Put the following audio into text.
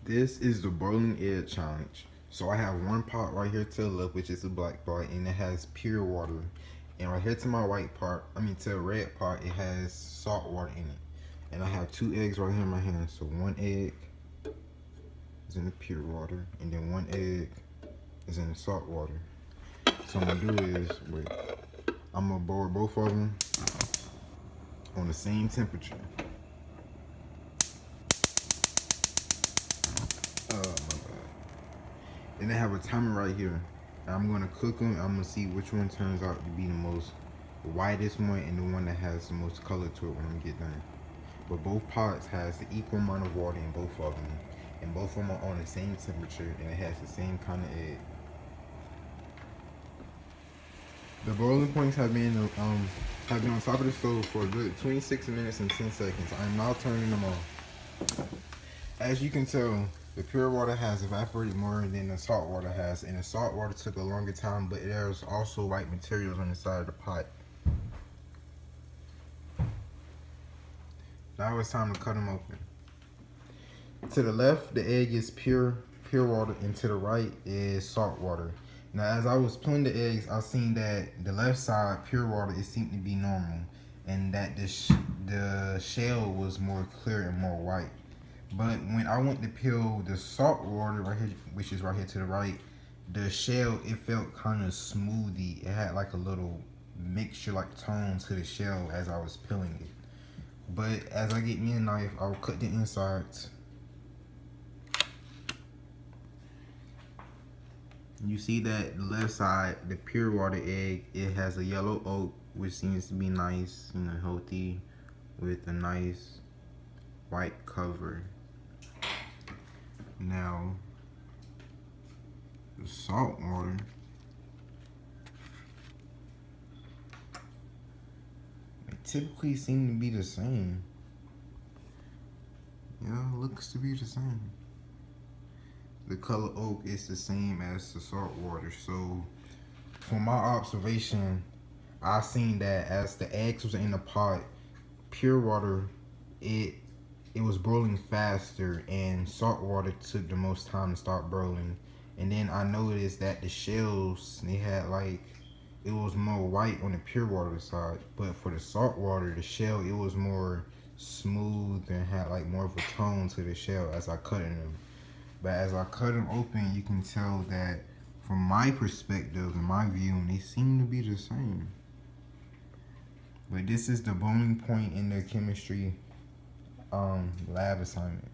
This is the boiling egg challenge. So I have one pot right here to the left, which is the black pot, and it has pure water. And right here to my right part, to the red part, it has salt water in it. And I have 2 eggs right here in my hand. So 1 egg is in the pure water, and then 1 egg is in the salt water. So I'm gonna do is, I'm gonna boil both of them on the same temperature. My bad. Then they have a timer right here. I'm gonna cook them. I'm gonna see which one turns out to be the most whitest one and the one that has the most color to it when I get done. But both pots has the equal amount of water in both of them, and both of them are on the same temperature, and it has the same kind of egg. The boiling points have been on top of the stove for a good 26 minutes and 10 seconds. I'm now turning them off. As you can tell, the pure water has evaporated more than the salt water has, and the salt water took a longer time, but there's also white materials on the side of the pot. Now it's time to cut them open. To the left, the egg is pure water, and to the right is salt water. Now, as I was pulling the eggs, I seen that the left side, pure water, it seemed to be normal, and that the shell was more clear and more white. But when I went to peel the salt water right here, which is right here to the right, the shell, it felt kind of smoothie. It had like a little mixture, like tone to the shell as I was peeling it. But as I get me a knife, I'll cut the insides. You see that the left side, the pure water egg, it has a yellow yolk, which seems to be nice, healthy, with a nice white cover. Now, the salt water, they typically seem to be the same. Yeah, looks to be the same. The color oak is the same as the salt water. So, from my observation, I seen that as the eggs was in the pot, pure water, it was boiling faster, and salt water took the most time to start boiling. And then I noticed that the shells, they had like, it was more white on the pure water side, but for the salt water, the shell, it was more smooth and had like more of a tone to the shell as I cut them. But as I cut them open, you can tell that from my perspective and my view, they seem to be the same. But this is the boiling point in the chemistry lab assignment.